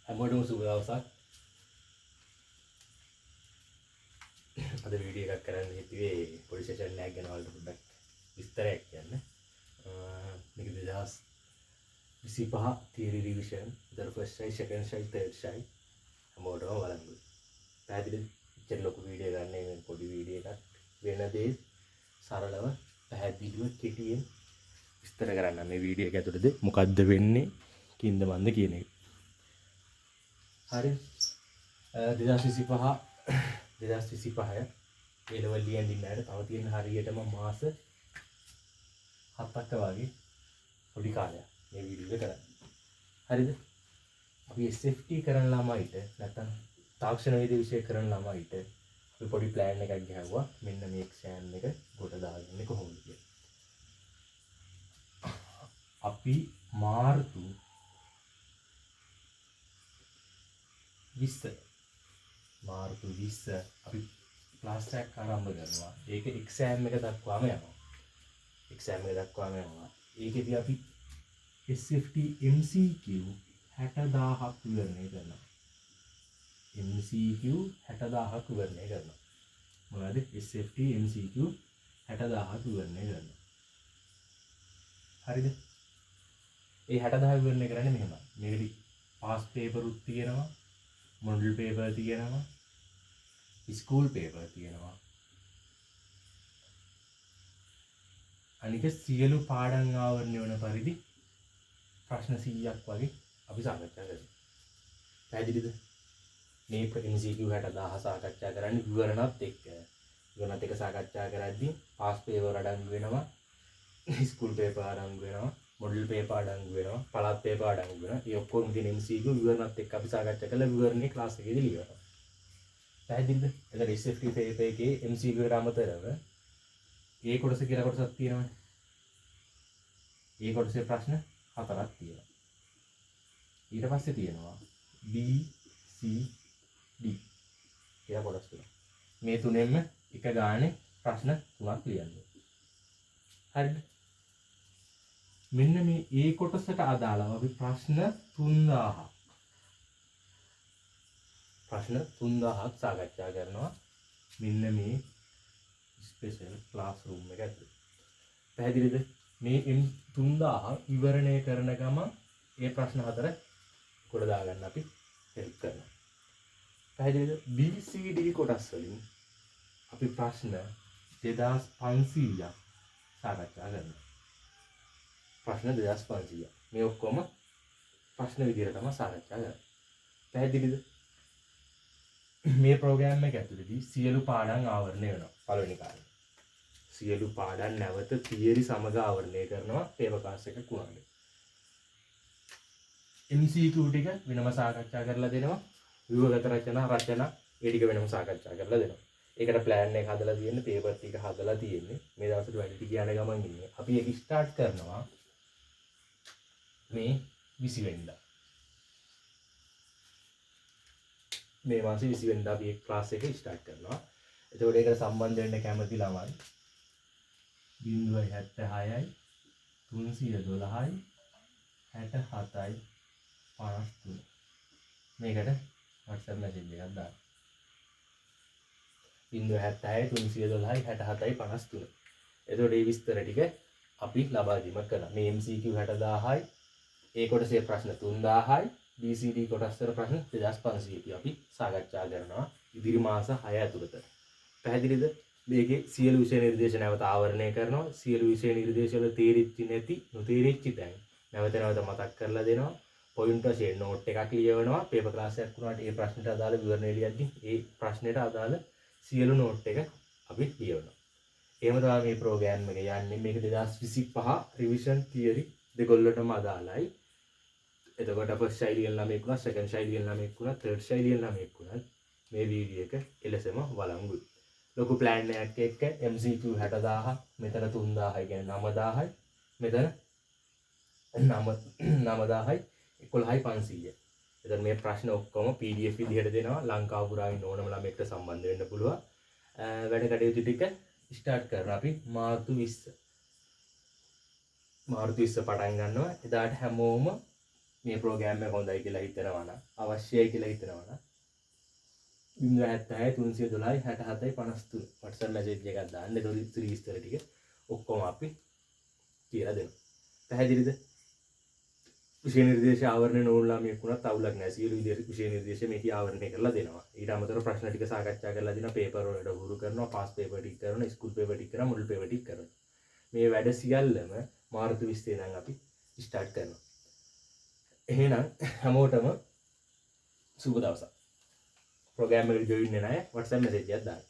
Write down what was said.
හැමෝටම සුබ දවසක්. අද වීඩියෝ එකක් කරන්න හිතුවේ පොඩි සෙෂන් එකක් ගැන වලට පොඩ්ඩක් විස්තරයක් කියන්න. මේක 2025 තියරි රිවිෂන්. ඉතින් first shy, second shy, third shy හැමෝටම බලන්න. පැහැදිලිද? ඉතින් ලොකු වීඩියෝ ගන්න මේ පොඩි වීඩියෝ එකක් වෙන දේ සරලව පැහැදිලිව කෙටියෙන් විස්තර කරන්න මේ වීඩියෝ එක ඇතුළතදී මොකද්ද වෙන්නේ කින්ද මන්ද කියන එක. හරි 2025 ඒ ලෙවල් ලියන්න ඉන්නට තව තියෙන හරියටම මාස 7ක් වගේ පොඩි කාලයක් මේ වීඩියෝ එක කරන්න. හරිද? අපි SFT කරන ළමයිට නැත්නම් තාක්ෂණ වේද විෂය කරන ළමයිට අපි පොඩි ප්ලෑන් එකක් ගහුවා. මෙන්න මේ එක්සෑම් එක කොට දාගන්නේ කොහොමද කියලා. අපි මාර්තු 20 අපි ක්ලාස් එකක් ආරම්භ කරනවා. ඒක එක්සෑම් එක දක්වාම යනවා. ඒකෙදී අපි SFT MCQ 60000ක් විවරණය කරනවා. මොනවද? SFT MCQ 60000ක් විවරණය කරනවා. හරිද? ඒ 60000 විවරණය කරන්නේ මෙහෙමයි. මේකෙදි පාස් පේපර් උත් තියෙනවා, මොඩල් පේපර් තියෙනවා, ස්කූල් පේපර් තියෙනවා. අනික සියලු පාඩම් ආවරණය වන පරිදි ප්‍රශ්න 100ක් වගේ අපි සාකච්ඡා කරනවා. පැහැදිලිද? මේ MCQ 60000 සාකච්ඡා කරන්නේ විවරණත් එක්ක. විවරණත් එක්ක සාකච්ඡා කරද්දී පාස් පේපර් අඩංගු වෙනවා, ස්කූල් පේපර් අඩංගු වෙනවා, මොඩල් පේපර් අඩංගු වෙනවා, පළාත් පේපර් අඩංගු වෙනවා. ඒ ඔක්කොම තියෙන MCQ විවරණත් එක්ක අපි සාකච්ඡා කරලා විවරණේ ක්ලාස් එකේදී ලියනවා. පැහැදිලිද? එතන SFT පේපර් එකේ MCQ එකට අමතරව ඒ කොටස කියලා කොටසක් තියෙනවානේ. ඒ කොටසේ ප්‍රශ්න 4ක් තියෙනවා. ඊට පස්සේ තියෙනවා B C D කියලා කොටස් තුනක්. මේ තුනෙන්ම එක ගානේ ප්‍රශ්න 3ක් ලියන්න. හරිද? මෙන්න මේ ඒ කොටසට අදාළව අපි ප්‍රශ්න 3000ක් සාකච්ඡා කරනවා. මෙන්න මේ ස්පෙෂල් ක්ලාස් රූම් එක ඇතුළේ. පැහැදිලිද? මේ 3000 විවරණය කරන ගමන් ඒ ප්‍රශ්න 4 කොට දාගන්න අපි හෙල්ප් කරනවා. පැහැදිලිද? BCD කොටස් වලින් අපි ප්‍රශ්න 2500ක් සාකච්ඡා කරනවා. ප්‍රශ්න 2500. මේ ඔක්කොම ප්‍රශ්න විදිහට තමයි සාකච්ඡා කරන්නේ. පැහැදිලිද? මේ ප්‍රෝග්‍රෑම් එක ඇතුළතදී සියලු පාඩම් ආවරණය වෙනවා. පළවෙනි කාර්යය. සියලු පාඩම් නැවත තියරි සමග ආවරණය කරනවා පේපර් ක්ලාස් එකක් වුණාද. MCQ ටික වෙනම සාකච්ඡා කරලා දෙනවා. ව්‍යුහගත රචනා ඒ ටික වෙනම සාකච්ඡා කරලා දෙනවා. ඒකට ප්ලෑන් එක හදලා තියෙන්නේ, පේපර් ටික හදලා තියෙන්නේ. මේ දවස්වල වැඩි ටික යන ගමන් ඉන්නේ. අපි ඒක ස්ටාර්ට් කරනවා මේ 20 වෙනිදා. මේ මාසේ 20 වෙනිදා අපි ක්ලාස් එක ස්ටාර්ට් කරනවා. එතකොට ඒකට සම්බන්ධ වෙන්න කැමති ළමයි 076යි 312යි 67යි 53 මේකට WhatsApp message එකක් දාන්න. 076යි 312යි 67යි 53. එතකොට මේ විස්තර ටික අපි ලබා දීමක් කරනවා. මේ MCQ 60000යි ඒ කොටසේ ප්‍රශ්න 3000යි BCD කොටස් වල ප්‍රශ්න 2500ක් අපි සාකච්ඡා කරනවා ඉදිරි මාස 6 ඇතුළත. පැහැදිලිද? මේකේ සියලු විෂය නිර්දේශ නැවත ආවරණය කරනවා. සියලු විෂය නිර්දේශ වල තේරිච්ච නැති නොතේරිච්ච තැන් නැවත මතක් කරලා දෙනවා. පොයින්ට් වශයෙන් නෝට් එකක් ලියවනවා. පේපර් ක්ලාස් එකක් වුණාට ඒ ප්‍රශ්නට අදාළ විවරණය ලියද්දී ඒ ප්‍රශ්නෙට අදාළ සියලු නෝට් එක අපි ලියවනවා. එහෙම තමයි මේ ප්‍රෝග්‍රෑම් එක යන්නේ. මේක 2025 රිවිෂන් තියරි දෙකොල්ලටම අදාළයි. එතකොට ෆස්ට් ෂයි ලියන ළමෙක් වුණා, සෙකන්ඩ් ෂයි ලියන ළමෙක් වුණා, තර්ඩ් ෂයි ලියන ළමෙක් වුණා මේ වීඩියෝ එක එලෙසම වළංගුයි. ලොකු ප්ලෑන් එකක් එක්ක MCQ 60000ක්, මෙතන 3000යි කියන්නේ 9000යි, මෙතන 9000යි 11500යි. එතන මේ ප්‍රශ්න ඔක්කොම PDF විදිහට දෙනවා. ලංකාව පුරා ඉන්න ඕනම ළමෙක්ට සම්බන්ධ වෙන්න පුළුවන්. වැඩ කටයුතු ටික ස්ටාර්ට් කරනවා අපි මාර්තු 20 පටන් ගන්නවා. එදාට හැමෝම මේ ප්‍රෝග්‍රෑම් එක හොඳයි කියලා හිතනවා නම් අවශ්‍යයි කියලා හිතනවා නම් 076 312 67 53 WhatsApp message එකක් දාන්න. ඒක විස්තර ටික ඔක්කොම අපි කියලා දෙනවා. පැහැදිලිද? විෂය නිර්දේශ ආවරණය නොවුණු ළමයෙක් වුණත් අවුලක් නැහැ. සියලු විෂය නිර්දේශ මේකේ ආවරණය කරලා දෙනවා. ඊට අමතරව ප්‍රශ්න ටික සාකච්ඡා කරලා දෙනවා. පේපර් වලට හුරු කරනවා. පාස් පේපර් ටික කරනවා. ස්කූල් පේපර් ටික කරනවා. මොඩල් පේපර් ටික කරනවා. මේ වැඩ සියල්ලම මාර්තු 20 ඉඳන් අපි ස්ටාර්ට් කරනවා. එහෙනම් හැමෝටම සුබ දවසක්. ප්‍රෝග්‍රෑම් එකට ජොයින් වෙන අය WhatsApp message එකක් දාන්න.